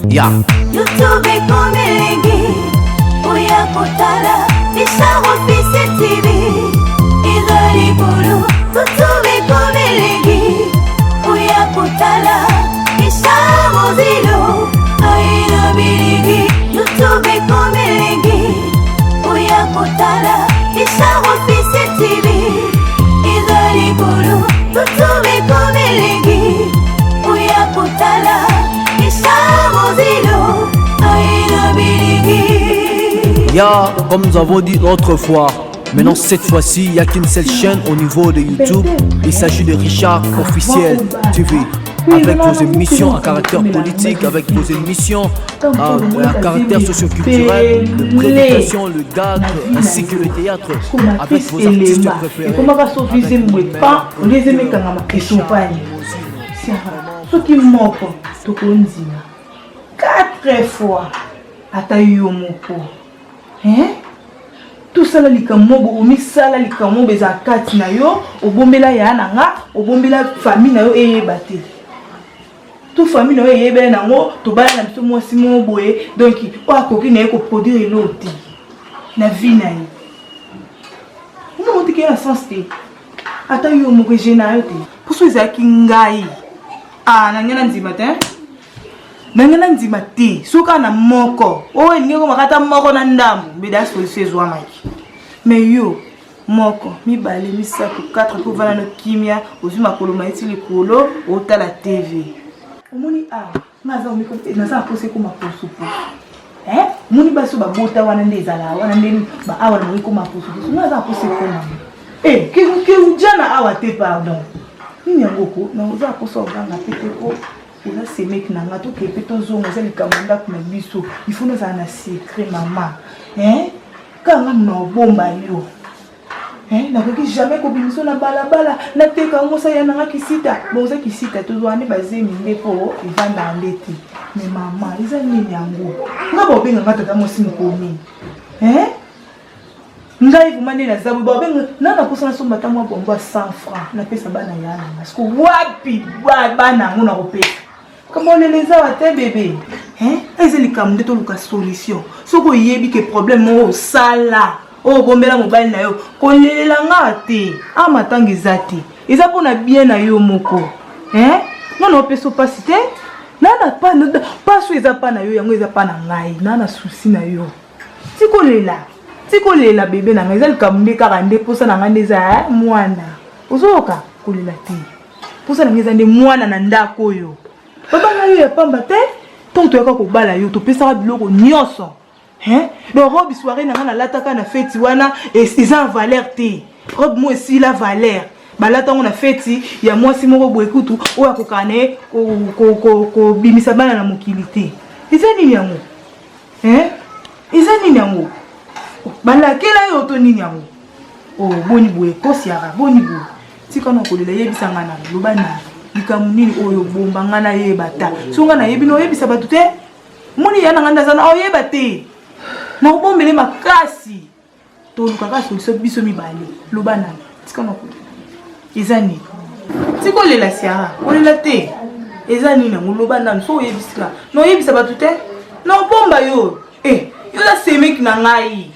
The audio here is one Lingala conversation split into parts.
Ya YouTube komelengi oya kotala Isaro Fils TV Izali bolo YouTube komelengi oya kotala Isaro zilo aina bilingi YouTube komelengi oya kotala Isaro Fils TV Izali bolo YouTube komelengi oya kotala Ya, comme nous avons dit l'autre fois, maintenant cette fois-ci, il n'y a qu'une seule chaîne au niveau de YouTube. Il s'agit de Richard Officiel TV. Avec vos émissions à caractère politique, avec vos émissions à caractère socio-culturel, de prédication, le théâtre, ainsi que le théâtre, avec vos artistes préférés. Soki moko tokonzima 4 fois atayo moko tout ça la likamobo omisala likamobo za kati na yo obombela ya nanga obombela famille na yo eyebate tout famille na yo eyebela nango to bala na biso mwasi mo boye donc o akoki na ko produire l'autre na vie na yo no tiki na sens te atayo moko jena yo te pour so za kingai nangena nzima te nangena nzima te soka na moko owe ngeko makata moko na ndambo beda solution ezwa maki mais yo moko mibale misato 4 pour vana no kimia ozuma koloma eti likolo otala TV omoni maza omikote naza pose ko maposo moni baso babota wana ndezala wana ndeni ba awa na ko maposo naza pose ko na ke ujana awa te pardon ni ngoko na uza poso nganga pete ko ila semek na ngato ke peto zongo za likamanda kuna biso ifuna za na secret mama kanga no bomba yo na ko ki jamais ko bimiso na balabala na teka ngosa ya na kisita boza kisita to zwane bazemi ndepo ivanda ndeti me mama iza nini yango ngabo benga ngata mo simkomi ngai kumane na zabu ba benga nana kusana somba tamwa bomba 100 francs na pesa bana yana parce que wapi bana ngona kopesa comment les wa te bébé ezeli kamde to luka solution soko yebi ke problème o sala o bombela mobile na yo kolela ngate amatangi zati eza pona bien na yo moko nana opeso pasite nana pas so eza pa na yo yango eza pa na ngai nana souci na yo tikolela bébé na ngeza likambe kaka nde posa na ngande za mwana ozoka kolela te posa na ngeza nde mwana na ndako oyo baba na yo ya pamba te tonto yaka ko bala yo to pesa biloko nyoso do robe soirée na ngana lataka na fête wana eza en valeur te robe mo esi la valeur balata ngona fête ya mwasi moko bo ekutu oya ko kane ko bimisa bana na mokili te eza nini yango eza nini yango balakela yo to nini yango boni boye kosiara boni boye tika na kolela yebisanga na loba na likamu nini oyo bomba ngana yebata so ngana yebi no yebisa batu te moni yana nganda zana oyeba te na obombele makasi to lukaka solution biso mibale loba na tika na kolela ezani tiko lela siara kolela te ezani na loba na so yebisika no yebisa batu te na bomba yo yo la semek na ngai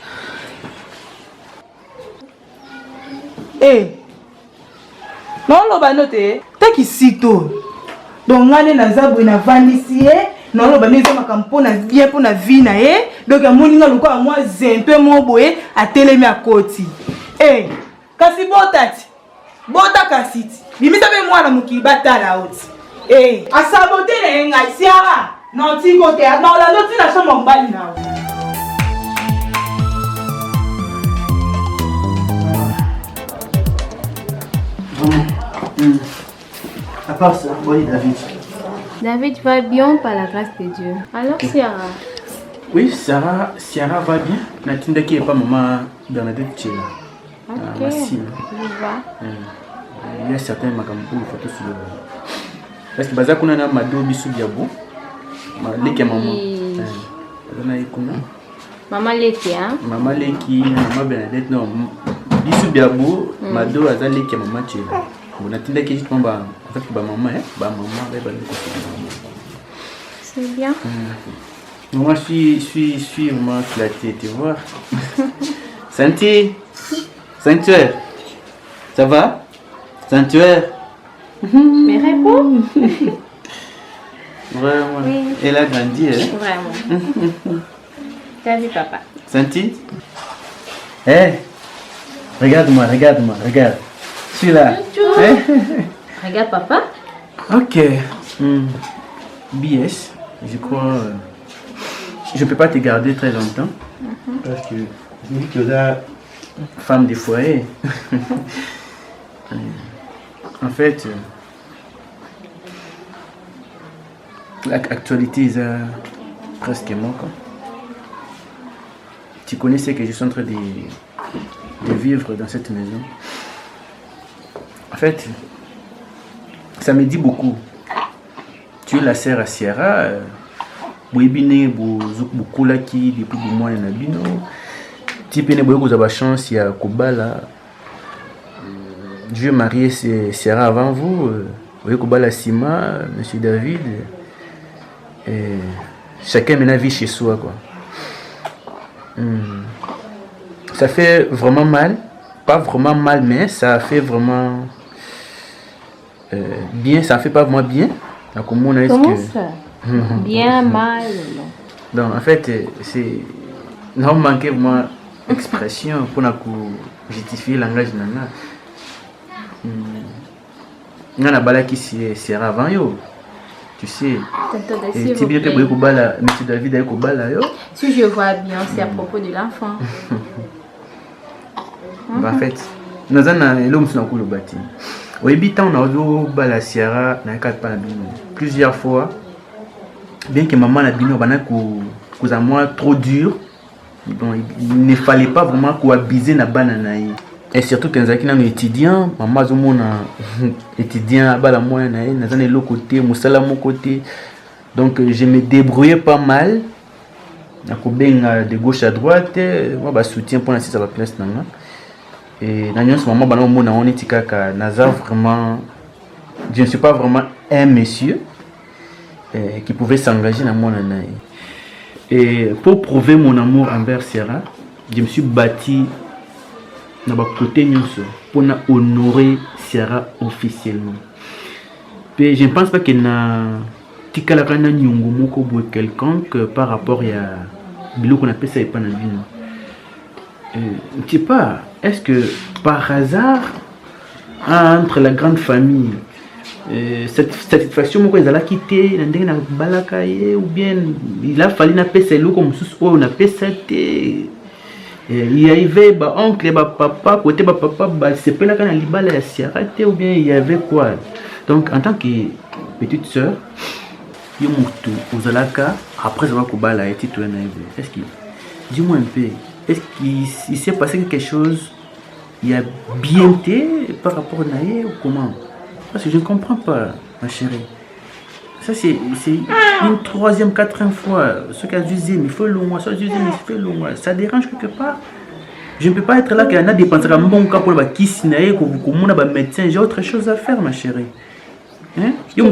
non loba note taki sito donc ngane na zabwe na vandisi non loba neza makampo na bien pour na vie na donc amoni nga luko moi zempe mo boye atelemi akoti kasi bota kasiti bimisa be mwana mukili batala oti asabote na ngai siara non tiko te na la loti na chambre mbali na À part ça, oui, David. David va bien par la grâce de Dieu. Alors, Ciara? Oui, Ciara va bien. Natinda qui est pas maman Bernadette Tchela. Ok, je vois. Il y a certains makambo ou photos sur le bord. Parce que baza kuna na mado bisu biabo. Leki maman. Bazana ikuna. Maman Leki, hein? Maman Leki, maman Bernadette non. Bisu biabo, mado aza leki maman Tchela. On a tendé que justement en fait ba maman ba maman ba C'est bien. Moi, je suis vraiment flatté, tu vois. Santi, Sanctuaire, ça va? Sanctuaire. Mais réponds. Vraiment. Oui. Elle a grandi, hein? Vraiment. T'as vu, papa? Santi? Hé, regarde-moi, regarde. Je suis là. Hein? Regarde, papa. Ok. BS, je crois. Je ne peux pas te garder très longtemps. Parce que vu que là, femme de foyer. En fait, l'actualité est presque mort. Tu connais ce que je suis en train de vivre dans cette maison. En fait, ça me dit beaucoup. Tu es la sœur à Sierra. Boibine beaucoup là qui depuis des mois na bino. Tu peux ne boire la chance il y a Kobala. Dieu marié Sierra avant vous. Vous Kobala Sima, Monsieur David. Et chacun maintenant vit chez soi quoi. Ça fait vraiment mal, pas vraiment mal mais ça fait vraiment bien, ça fait pas vraiment bien. Comment ça? Bien mal. Donc en fait c'est non manquer vraiment expression pour justifier le langage nana. Nana bala qui sera avant yo. Tu sais. Tu bien que Monsieur David a Kobala yo. Si je vois bien, c'est à propos de l'enfant. En fait, nous avons l'homme sur le bâti. Au habitant, on a eu la Sierra plusieurs fois. Bien que maman a dit que moi trop dur, donc il ne fallait pas vraiment abuser na banana. Et surtout quand on est étudiant, maman a étudiant à la moyenne, nous avons l'autre côté, musala mon côté. Donc je me débrouillais pas mal. De gauche à droite, moi je soutiens pour l'instant la place nana. Et dans ce moment, on est vraiment, je ne suis pas vraiment un monsieur qui pouvait s'engager dans mon année. Et pour prouver mon amour envers Sierra, je me suis bâti dans le côté pour honorer Sierra officiellement. Et je ne pense pas qu'il y a quelconque par rapport à ce qu'on appelle ça et pas dans la vie. Je ne sais pas, est-ce que par hasard, entre la grande famille, cette satisfaction qu'on a quitté, ou bien il a fallu appeler ça comme on appelle ça. Il y avait oncle, papa, côté papa, c'est pas là quand il y a Sierra ou bien il y avait quoi. Donc en tant que petite soeur, après avoir Kobala été tout est-ce qu'il dis-moi un peu. Est-ce qu'il s'est passé quelque chose? Il y a bien été par rapport à Naïe ou comment? Parce que je ne comprends pas, ma chérie. Ça, c'est une troisième, quatrième fois. Ce qu'a dit, il faut le mois, il fait le mois. Ça dérange quelque part. Je ne peux pas être là qu'il y en a dépensé un bon cas pour le kiss, comme on a un médecin. J'ai autre chose à faire, ma chérie. Hein? Tout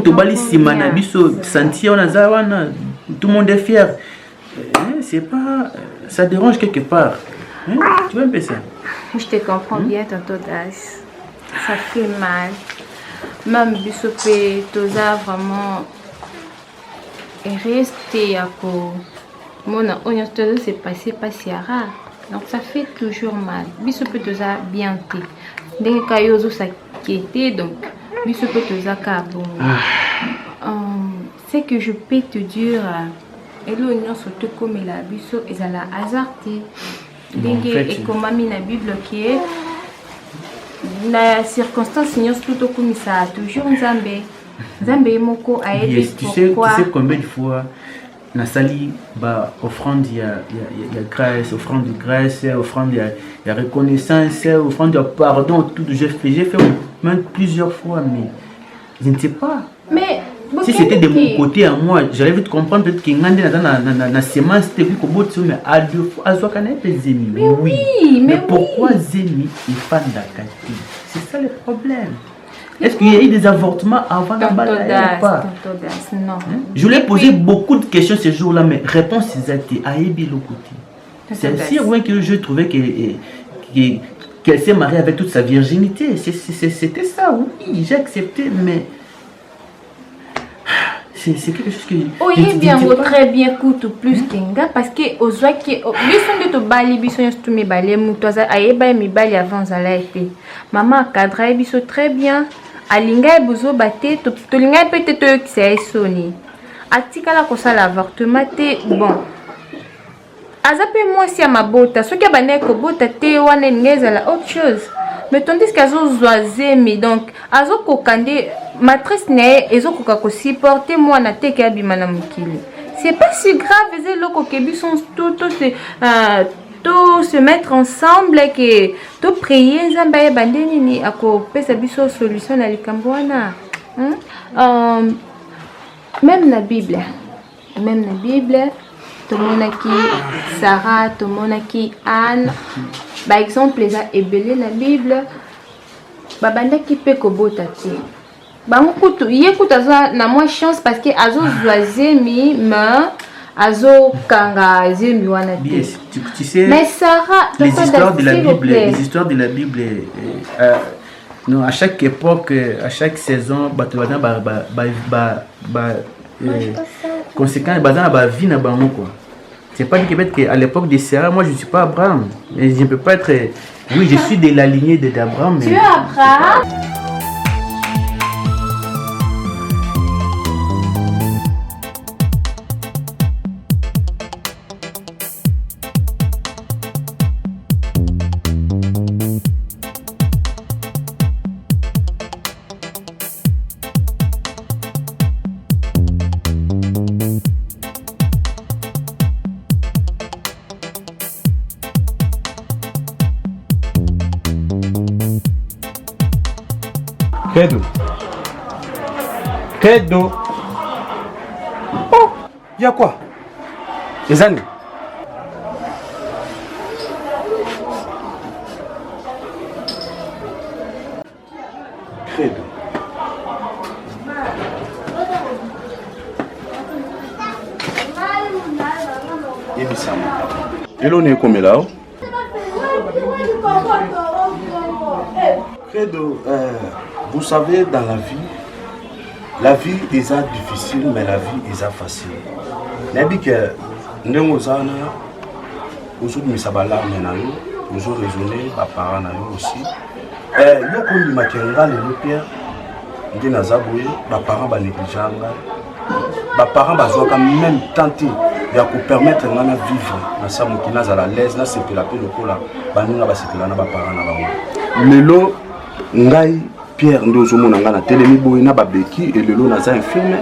le monde est fier. C'est pas. Ça dérange quelque part. Hein? Tu vois un peu ça? Je te comprends bien, tonton Das. Ça fait mal. Même Bissopé, Toza vraiment est resté à cause. Mon oignon s'est passé par Sierra. Donc ça fait toujours mal. Bissopé Toza bien té. Dès que Kayozo s'inquiétait, donc Bissopé Toza Kabon. C'est que je peux te dire. Et l'oignon surtout comme il a Bisso, ils ont hasardé. Et comme a mis la Bible qui est. La circonstance, plutôt comme ça, toujours Zambé. Zambé Moko a aidé. Tu sais combien de fois, dans la salle, offrande, il y a grâce, offrande de grâce, offrande, il y a reconnaissance, offrande de pardon, tout. J'ai fait même plusieurs fois, mais je ne sais pas. Mais si c'était de mon côté à moi, j'allais vite comprendre peut-être qu'il y a une sémence, c'était plus mais à deux fois, à Zemi. Mais oui, mais pourquoi Zemi est fan d'Akati? C'est ça le problème. Est-ce qu'il y a eu des avortements avant la balade ou pas? Non. Je lui ai posé beaucoup de questions ce jour-là, mais réponse c'est Aïbi le côté. C'est si loin que je trouvais qu'elle s'est mariée avec toute sa virginité. C'était ça, oui, j'ai accepté, mais c'est quelque chose que... Oui, bien, très bien, coûte plus qu'un parce que aux oies qui... Bison de to bali, bison tout mes balais, moutoisa, aïeba mi bali avant à l'AFP. Maman cadra biso très bien. Alinga et bozo baté, to linga peut-être que c'est sonné. Atika la cosa l'avortement, bon. Azape moi si à ma bota, ce qui a bané ko bota te wane ngeza la autre chose. Mais tandis qu'azo zoazemi donc azo kokande matrice ne ezo kokako supporter moi na te ke abimana mukili. C'est pas si grave les loko kebi sont tout se mettre ensemble et que tout prier zamba e bandeni ni ako pesa biso solution na likambo wana. Même la Bible tomonaki Sarah, tomonaki Anne. Par exemple, les a ébélé la Bible. Babanda qui peut kobota te. Bango kutu, yekuta na moi chance parce que azo zoazemi ma azo kanga zemi wana te. Tu sais, mais Sarah, les histoires de la Bible, non, à chaque époque, à chaque saison, conséquent, vie na bango quoi. C'est pas qu'à l'époque de Sarah, moi je ne suis pas Abraham. Et je ne peux pas être. Oui, je suis de la lignée d'Abraham. Mais... Tu es Abraham? Credo. Oh, il y a quoi? Les années. Credo. Et l'on est comme là. Credo, vous savez, dans la vie est difficile, mais la vie est facile. N'abi que nous sommes aujourd'hui misabala menano, nous raisonner, les parents aussi. Yo comme makenga le Pierre, ndi nazaboué, les parents ba négligeant, les parents ba zo quand même tenter de permettre de vivre na samu kina za la l'aise na c'est la paix le cola, ba nuna ba c'est là na ba parents na ba. Lelo ngai Pierre ndozomona nga na telemi boye na babeki et lelo naza infirme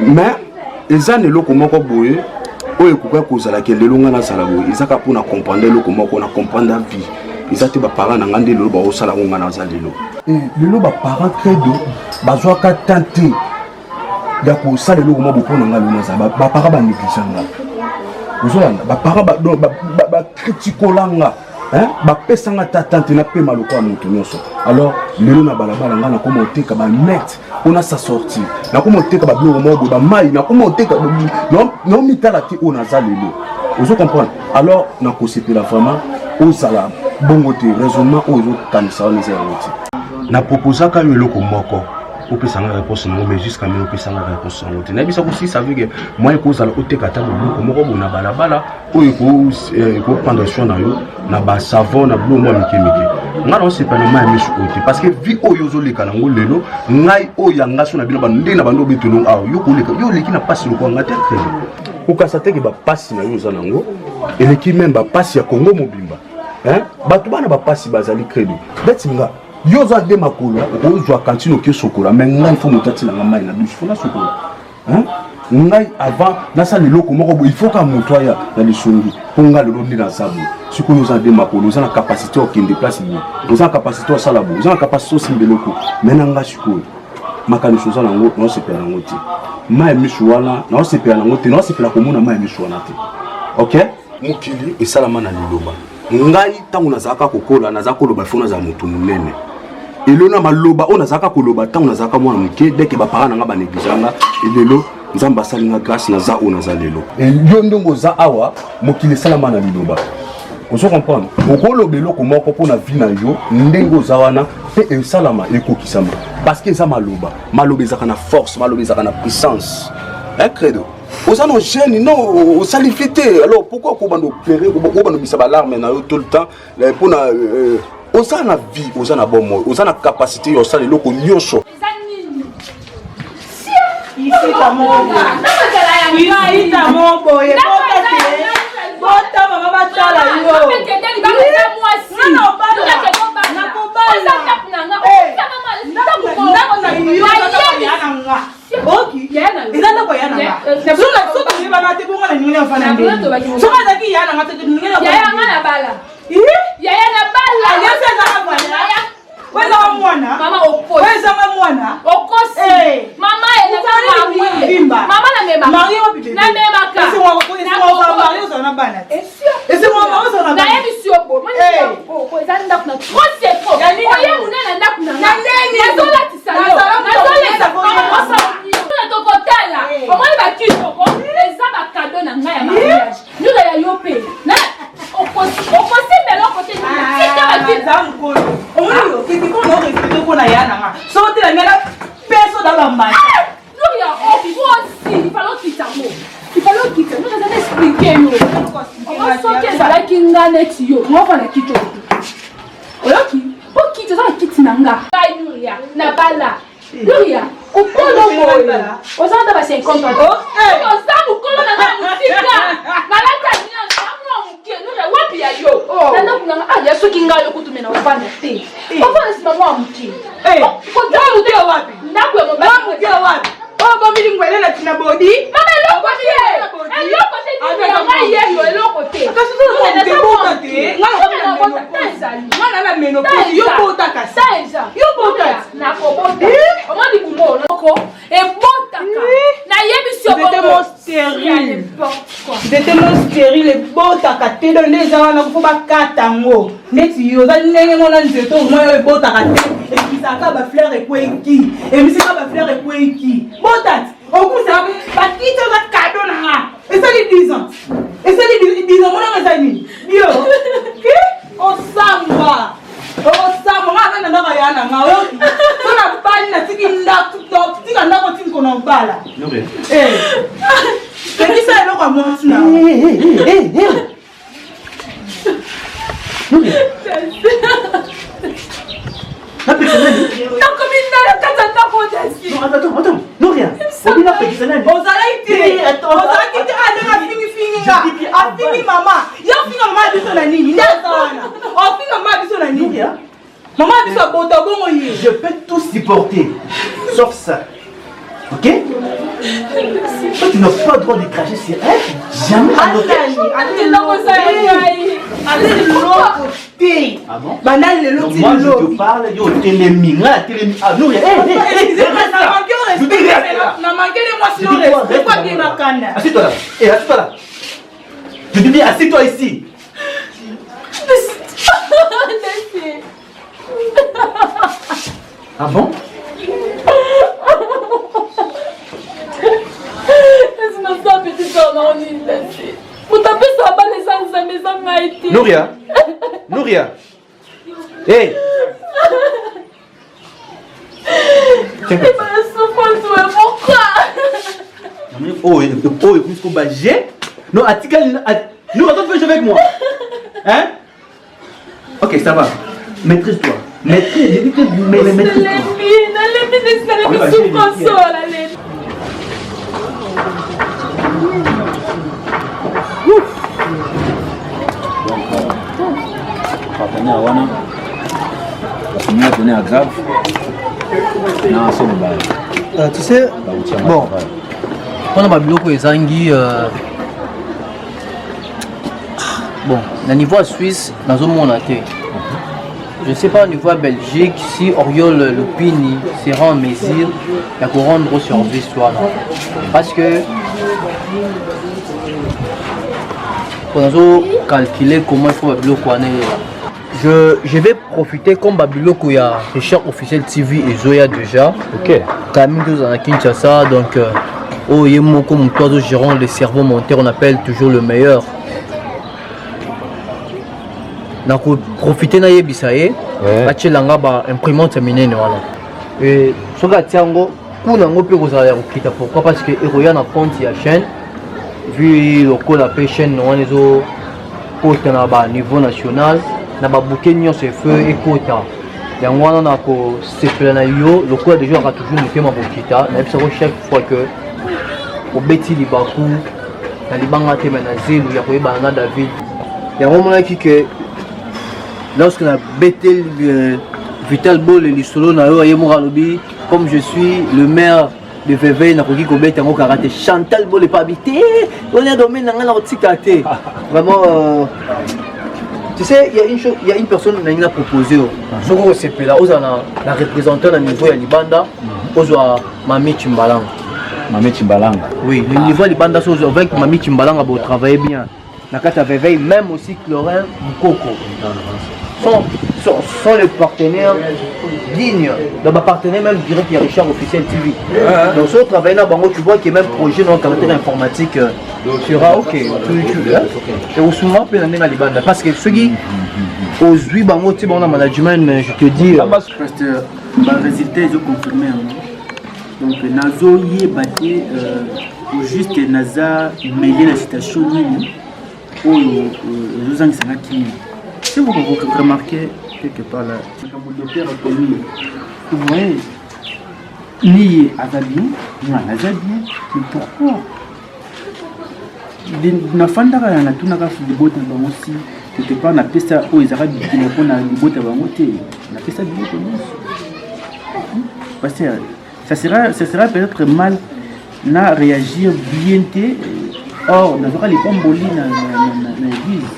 mais ezane loko moko boye oyo koka kozala ke lelo nga na sala boye ezaka pona comprendre loko moko na comprendre vie ezate ba parents na ngande lelo ba osala nga na za lelo lelo ba parents credo bazwa ka tenter ya ko sala lelo moko pona nga lelo za ba parents ba négligent nga ozolanda ba parents ba critiquolanga bapesanga tante na pe maloko ya moto nyonso alors lelo na balabala nga nakoma oteka banet mpona sa sortir nakoma oteka babiloko moko boye bamai nakoma oteka naomitala te oyo naza lelo ozo comprendre alors nakosepela vraiment ozala bongo te raisonnement oyo ezokanisa wana eza yango te naproposaka yo eloko moko opesanga réponse nango mais jusqu'à maintenant opesanga réponse nango te nayebisa kosi ça veut que moi ekozala oteka ata biloko moko boye na balabala oyo ekoprendre soin na yo na basavon na biloko mwa mike nga na osepela ma ya misu oyo te parce que vie oyo ozoleka nango lelo ngai oyo yanga so na bino nde na bando obetolongo awa yo oleki na pasi lokwanga te crédit kokasa teke bapasi na yo oza nango eleki meme bapasi ya kongo mobimba bato bana bapasi bazali crédit beti nga yo oza de makolo okozwa kantine oke sokola mais ngai fo moto atilanga mai na biso fona sokola ngai avant nasala eloko moko boye il faut ka moto aya na lisongi mpo nga lelo nde naza boye sikoyo oza de makolo oza na capacité okende place boye oza na capacité osala boye oza na capacité osimba eloko mai na nga sikoyo makanisi oza nango naosepela nango te mai ya miso wana naosepela nango te naosepela komona mai ya miso wana te ok mokili esalama na liloba ngai ntango nazalaka kokola naza koloba fo naza moto monene elona maloba on azaka koloba tant on azaka mwana muke dès que ba parents nanga ba négliganga elelo nzamba salinga grâce na za on aza lelo et yo ndongo za awa mokili salama na liloba ozo comprendre okoloba eloko moko mpona vie na yo ndenge oza wana mpe esalama ekokisama parce que eza maloba ezaka na force maloba ezaka na puissance un credo oza no jeune non osalifi te alors pourquoi okobanda oplere okobanda obisa balarme na yo tout le temps mpona oza na vie oza na bon moi oza na capacité yo osala eloko nyonso Je peux tout supporter, sauf ça. Ok? Toi, tu n'as pas le droit de cracher sur elle. Jamais. Ah bon? Donc moi, je te parle, yo, télémi. Ah non, assieds-toi là. Assieds-toi là. Je te dis, assieds-toi ici. Ah bon? Nouria. Nouria. Hey. Oh, écoute, j'ai. Non, nous, attends, tu fais avec moi. Hein? Ok, ça va. Maîtrise-toi. Maîtrise-toi. Tu sais, bon, on a biloko ezangi bon, na niveau suisse, dans un monde je ne sais pas au niveau de Belgique si Oriol Lupini sera en mesure de rendre service soit là. Parce que pour nous calculer comment il faut le je vais profiter comme Babiloko, il y a Richard Officiel TV et Zoya déjà. Ok. Quand même, tous à Kinshasa, donc, oh, il y a mon comme toi, gérant les cerveaux montés, on appelle toujours le meilleur. Donc, profiter na yebisaye, ache langa ba imprimante minene voilà. Et ce gars tiango, kuna ngope ko za kita pourquoi parce que eroya na compte ya chaîne vu le col la chaîne on les au poste na ba niveau national na ba bouquet nyo se feu et quota. Yango wana na ko sepela na yo, le col déjà a toujours noté ma bokita, na bisa ko chaque fois que au beti libaku na libanga te na zelu ya ko ba na David. Yango mona ki que lorsque la bêté Vital Bol et l'Isolo na yo aye moralobi comme je suis le maire de Vevey na koki ko bêté ngo karaté Chantal Bol et pas habité on est domaine na otikate vraiment tu sais il y a une personne qui a proposé ce qu'on s'appelle là la représentant au niveau ya Libanda ozwa Mami Chimbalanga. Mami Chimbalanga. Oui, le niveau Libanda so avec Mami Chimbalanga va travailler bien. Na kata Vevey même aussi Clorin Bukoko. Sont les partenaires dignes. Donc, ma partenaire même direct, il y a Richard Officiel TV. Donc, si on travaille là, tu vois qu'il y a même projet dans le caractère informatique sera ok. Et au souvent, parce que ceux qui aux 8 bango, tu sais, dans le management, je te dis. Parce que le résultat est confirmé. Donc, Nazo y est battu juste Naza mêlé la citation où les gens qui si vous remarquez quelque part là, le docteur a connu, vous voyez, ni Azabien, ni Azabien, mais pourquoi na fandaka na tunaka libota bango si quelque part na pesa o ezaka bikino pona libota bango te na pesa biloko nyonso parce que ça sera peut-être mal na réagir bien te or na les pamboli na église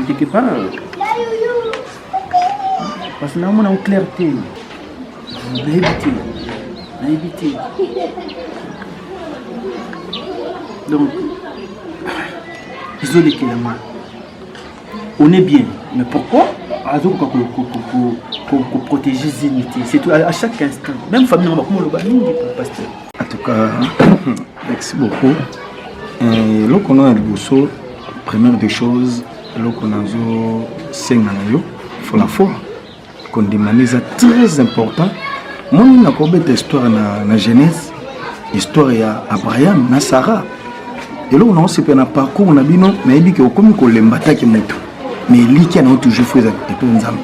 quelque part parce que nous avons une clarté naïveté donc désolé on est bien mais pourquoi pour protéger l'unité c'est tout à chaque instant même famille pasteur. En tout cas merci beaucoup. Là qu'on a le bousseau, première des choses, là qu'on a il faut la foi. Qu'on demande c'est très important. Moi, on a combien d'histoires dans la Genèse, histoire ya Abraham, na Sarah. Et là on a aussi un parcours, on a dit non, mais il dit que comme qu'on l'embata qui monte, mais il qui a toujours fait ça et tout ensemble.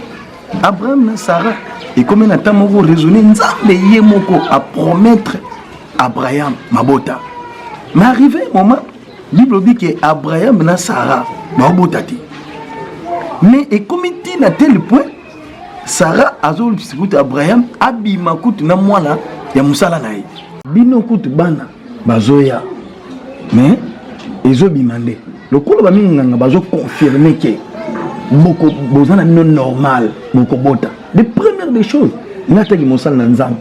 Abraham, na Sarah, et comme on a tant raisonné, nzambe yemoko à promettre Abraham mabota. Mais arrivé un moment, la Bible dit que Abraham et Sarah sont botati. Mais et comme il dit à tel point, Sarah a dit Abraham abima kutu na mwana ya musala na ye. Bino kutu bana bazoya. Mais ils ont demandé. Le coup de Baminganga bazo confirmer que beaucoup bozana non normal beaucoup bota. Les premières des choses, n'ata ki musala na nzambe.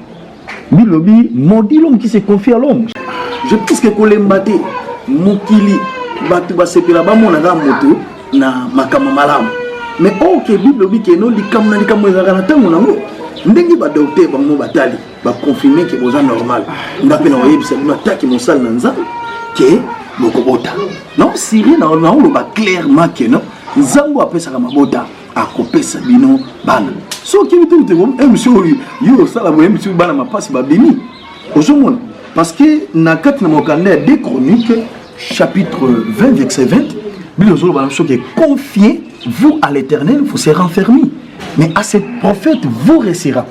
Bilobi maudit l'homme qui se confie à l'homme. Je pense que kolembate mokili batu basepela bamonanga moto na makama malamu mais ok bible bi ke no likam ezaka na tango nango ndenge ba docteur bango batali ba confirmer que boza normal ndape na oyebisa bino ataki mosala na nzambe ke bokobota non siri na lo ba clairement que non nzambo apesaka mabota akopesa bino bana so ki bitu te bon monsieur yo sala bo monsieur bana mapasi ba bini ozomona. Parce que dans le 2 Chroniques, chapitre 20, verset 20, Bible est confié, vous à l'Éternel, vous serez enfermés. Mais à cette prophète, vous restera.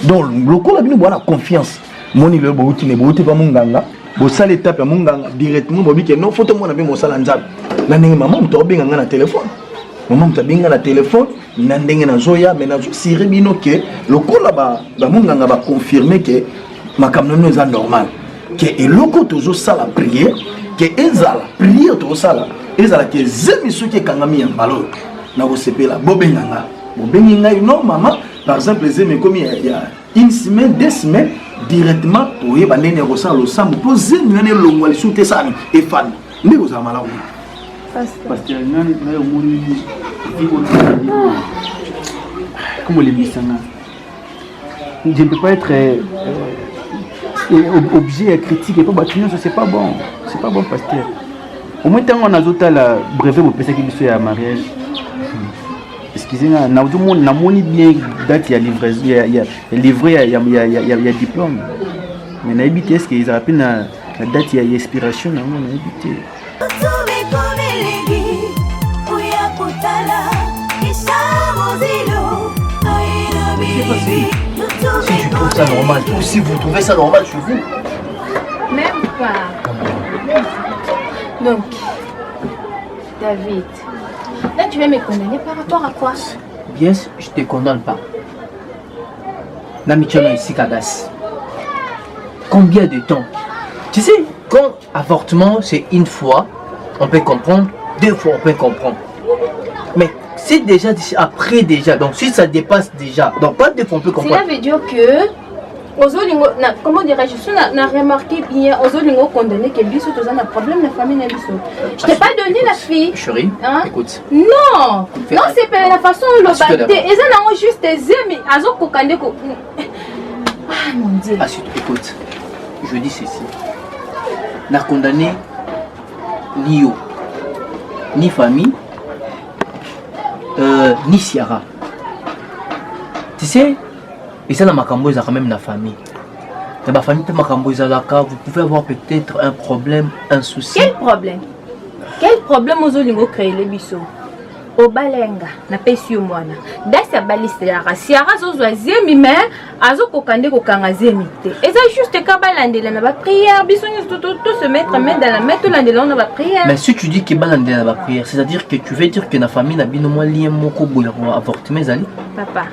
Donc, le coup, la confiance. Moni le bouti ne bouti pas mon ganga. Vous salez l'étape à mon ganga directement. Vous dites non, faut que moi mon salanzab. La maman m'a bien na téléphone. Maman m'a bien na téléphone. Nandenge na zoya, mais na siré bino que le coup là-bas, mon ganga va confirmer que ma caméra est normal. Que eloko tozo sala prière que ezala prière tozo sala ezala que zemi soki kangami ya mbalo na ko sepela bobenganga non maman par exemple zemi comme il y a une semaine 2 semaines directement pour yeba nene ko sala lo sambo po zemi nene longwa lisute sani e fan ne ko za malamu Pasteur, comment les missions? Je ne peux pas être objet critique et pas battu, c'est pas bon. C'est pas bon, pasteur. Au moins, tant qu'on a d'autres la brevet pour penser qu'il y a un mariage. Excusez-moi, on a bien date, il y a livraison, il y a livré, il y a diplôme. Mais on a évité, est-ce qu'ils rappellent la date, il y a expiration, on a évité. Si tu trouves ça normal, ou si vous trouvez ça normal chez vous. Même pas. Donc, David, là tu vas me condamner par rapport à quoi? Bien, je te condamne pas. Namichano ici, Kadas. Combien de temps? Tu sais, quand avortement c'est une fois, on peut comprendre, 2 fois on peut comprendre. Mais c'est déjà après déjà, donc si ça dépasse déjà, donc pas 2 fois on peut comprendre. Cela veut dire que comment dirais-je, on a remarqué bien, Ozolingo condamné que Bisso a un problème de famille. Je t'ai pas donné la fille. Chérie, hein? Écoute. Non, non, c'est pas la façon dont le battait. Et ça n'a juste des amis. Azo kokande ko. Ah mon Dieu. Écoute, je dis ceci. N'a condamné ni yo, ni famille, ni Ciara. Tu sais, et ça dans ma cambo, ils ont quand même la famille. Dans ma famille, vous pouvez avoir peut-être un problème, un souci. Quel problème? Quel problème aux olingo créé les bisous? Au balenga, na pesio mwana. Dasa baliste ya rasiara zo zemi mais azo kokande kokanga zemite. Et ça juste kabalande la ba prière, bisou tout se mettre main dans la main tout l'ande la ba prière. Mais si tu dis que balande la ba prière, c'est-à-dire que tu veux dire que la famille n'a bino moins lien moko boya avortement zali? Papa.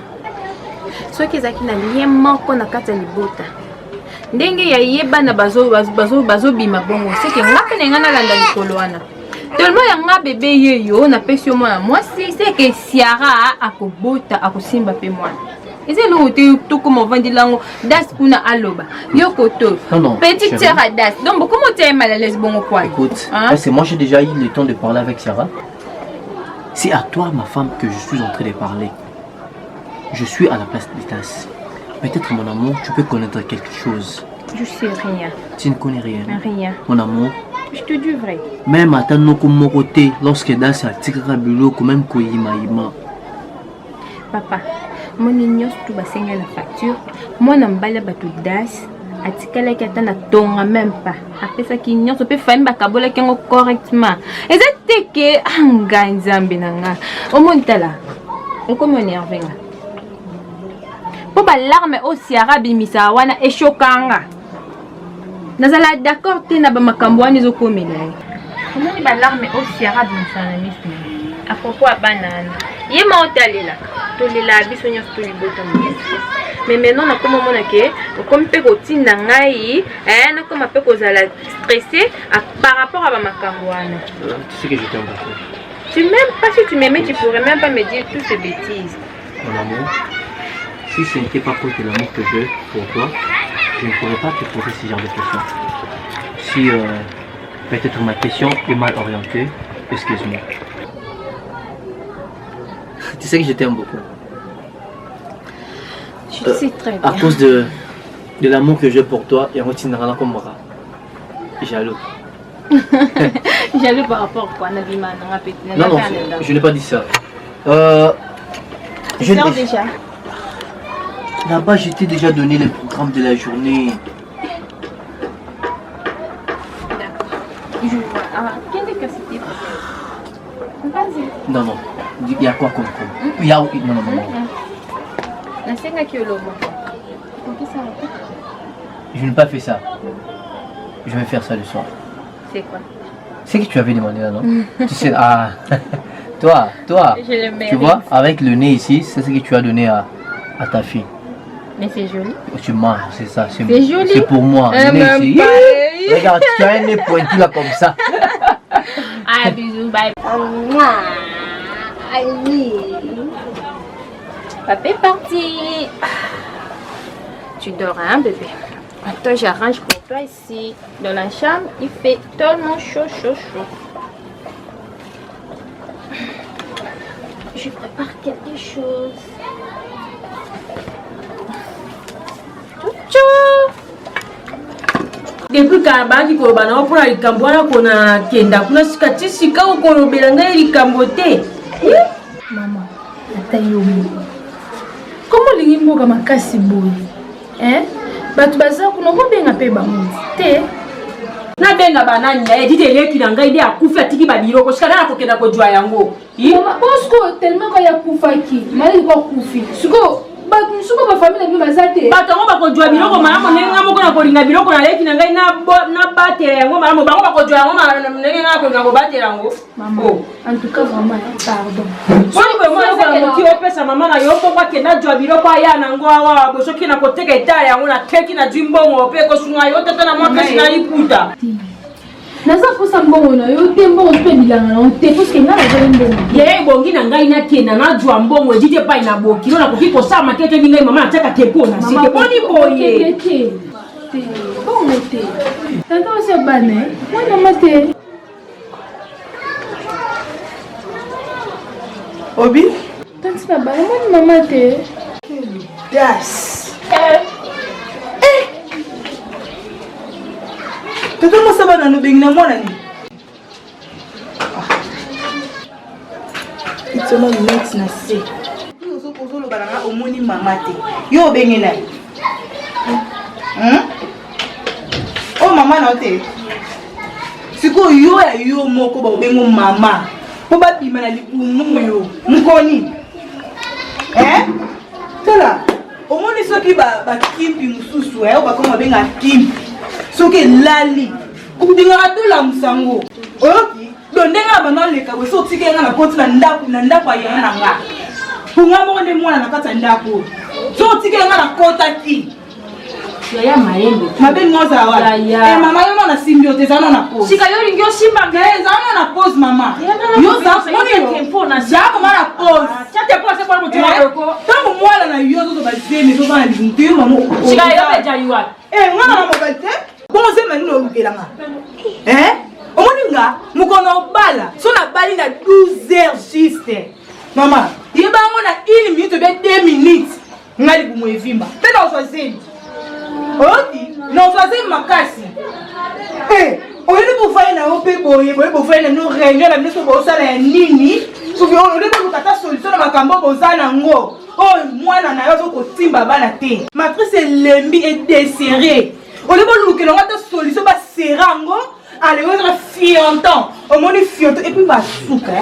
Ceux qui zaki na lien moko na kata libota. Ndenge ya yeba na bazo bima bongo, c'est que ngaka ngana landa likolo wana. Tellement yanga bébé yeyo na pesio mwana moi c'est que Ciara akobota akosimba pe mwana. Et c'est le tout comme on vend lango das kuna aloba. Yokoto. Petite sœur à das. Donc comment tu es mal à l'aise bon quoi? Écoute, c'est moi j'ai déjà eu le temps de parler avec Ciara. C'est à toi ma femme que je suis en train de parler. Je suis à la place de Das. Peut-être mon amour, tu peux connaître quelque chose. Je sais rien. Tu ne connais rien. Rien. Mon amour. Je te dis vrai. Même à ton mon côté, lorsque Das a tiré le bureau, même Koyima. Papa, mon ignos tout basenga la facture. Moi n'emballa batu Das. Atikala qui attend à ton même pas. Après ça qui ignos peut faire un bacabola qui est correctement. Et c'est que anganzambi nanga. Au montala. Et comment énervé là? Pour larme au Ciara bimisa wana e chokanga. Nazala d'accord te na ba makambo wana ezokomela. Comment ni ba larme au Ciara bimisa na misu. À propos à banane. Yema otalela. Tolela biso nyos to libota mo. Mais maintenant na comme mona ke comme pe kotinda ngai na comme pe kozala stressé par rapport à ba makambo wana. Tu sais que je t'aime beaucoup. Tu m'aimes pas, si tu m'aimais, tu pourrais même pas me dire toutes ces bêtises. Mon amour. Si ce n'était pas pour l'amour que j'ai pour toi, je ne pourrais pas te poser ce genre de questions. Si peut-être ma question est mal orientée, excuse-moi. Tu sais que je t'aime beaucoup. Je sais très bien. À cause de l'amour que j'ai pour toi, et on retirera comme moi. Jaloux. Jaloux par rapport à quoi? Non, non, je n'ai pas dit ça. Je sors déjà. Là-bas, je t'ai déjà donné le programme de la journée. D'accord. Je vois. Alors, quelle est la cité? Vas-y. Non, non. Il y a quoi comme il y a... Non, non, non. La scène qui est là. Je n'ai pas fait ça. Je vais faire ça le soir. C'est quoi? C'est que tu avais demandé là, non? Tu sais, ah... toi, tu vois, avec le nez ici, c'est ce que tu as donné à ta fille. Mais c'est joli. Tu mens, c'est ça. C'est joli. C'est pour moi. Ici. Regarde, tu as un nez pointu là comme ça. Ah, bisous, bye. Papa est parti. Tu dors, hein, bébé? Attends, j'arrange pour toi ici. Dans la chambre, il fait tellement chaud, chaud, chaud. par quelque chose. Depuis Karabaki Korobana, on prend les cambois qu'on a kenda. Kuna sikati sika ou korobelanga les cambote. Maman, comment les gens vont makasi boy? Hein? Batu baza kuna ko benga pe bango. Te. Na benga banani ya dite leki na ngai de akufi atiki babiro ko sikana na kokenda ko jwa yango. Mama, bosko tellement ko ya kufaki. Mali ko kufi. Suko ba famille bi bazate. Batango ba ko jwa biloko malamu nenga moko na kolinga biloko na leki na ngai na batela yango malamu bango ba ko jwa yango nenga ko na ko batela yango. Maman, en tout cas vraiment pardon. Soni ko mo ko mo ki opesa mama na yo ko kwa kenda jwa biloko aya na ngo awa bo soki na ko teka etale yango na teki na jimbongo pe ko sunga yo tata na mo kasi na liputa. Naza posa mbongo na yo te mbongo pe bilanga na te parce que nga na jole mbongo. Ye bongi na ngai na kenda na jwa mbongo dite pa ina boki na ko kiko sa makete ni ngai mama na teka tepo na sike boni boye. Te. Bongo te. Tata osa bane. Mwana mate. Obi? Tanti na bane mwana mama te. Das. Tata mo sa bana no bengi na mwana ni. It's all next na se. Yo so lo bana omoni mama te. Yo bengi na. Oh mama na te. Siko yo ya yo moko ba obengo mama. Po ba bima na lipumu yo. Mukoni. Tala. Omoni soki ba kimpi mususu ba koma benga kimpi. Soki lali. Ukudinga atula musango. Oyoki. Dondenga bana leka we so tike nga na koti na ndaku ya na nga. Punga mo ne mwana na kata ndaku. So tike nga na kota ki. Ya maembe. Mabe ngoza wa. Mama yo na symbiote zana na pose. Sika yo ringyo simba zana na pose mama. Yo za moni tempo na japo mara pose. Chate pose kwa mtu wako. Tangu mwana na yo zo ba zeme zo bana bintu mama. Sika yo beja yuwa. Mwana na mobalite. Bongo zeme ni olukela nga. Omoninga mukono bala. So na bali na 12 heures juste. Mama, yeba ngona 1 minute be 2 minutes. Ngali bumo evimba. Tena oswazeni. Odi, non faisait makasi. On est pour faire na ope boye, pour faire na réunion na biso bo sala ya nini? Soki on est pour kata solution na makambo bozana ngo. Oh, mwana na yo zo ko timba bana te. Matrice lembi et desserré. On est pour luke na ngata solution ba serango. Allez, on est fiantant. On moni fiantant et puis ba souka.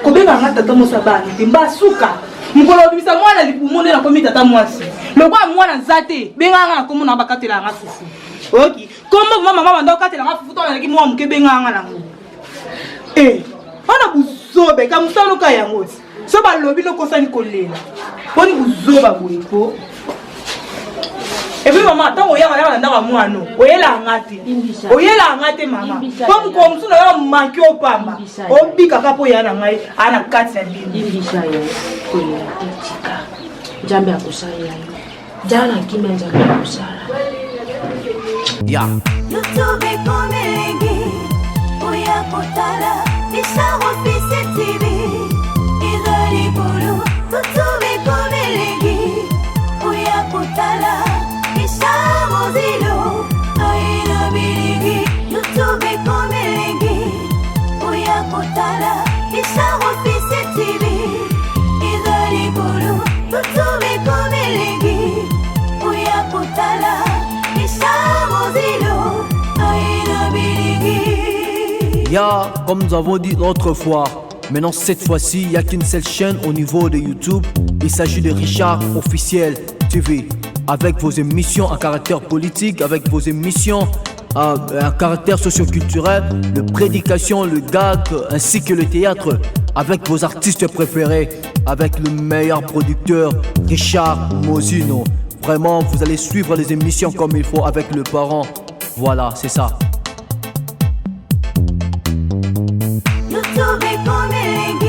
Ko be ba ngata tamo sabana, timba souka. Mukolo bimisa mwana lipumonde na komi tata mwasi. Lokwa mwana zate benga nga komo na bakatela nga fufu. Okay. Kombo mama ndo katela nga fufu to na ki mwa muke benga nga nango. Ona buzobe ka musalo ka yango. So ba lobi no kosani kolela. Poni buzoba boyepo. Et puis maman tant oya na ndaka mwana. Oyela ngati. Oyela ngati mama. Comme comme suna yo manki opamba. Obika kapo ya na ngai ana kati na bini. Imbisha yo. Tika jambe akusala yayo jana kimya jambe akusala ya YouTube komelenge oya kotala Richard Officiel TV izali bulu YouTube komelenge oya kotala Richard Mozilo aina bilingi YouTube komelenge oya kotala Richard Officiel TV Ya, comme nous avons dit l'autre fois, maintenant cette fois-ci, il n'y a qu'une seule chaîne au niveau de YouTube. Il s'agit de Richard Officiel TV. Avec vos émissions à caractère politique, avec vos émissions à caractère socio-culturel, le prédication, le gag, ainsi que le théâtre. Avec vos artistes préférés, avec le meilleur producteur, Richard Mozino. Vraiment, vous allez suivre les émissions comme il faut avec le parent. Voilà, c'est ça. YouTube komelenge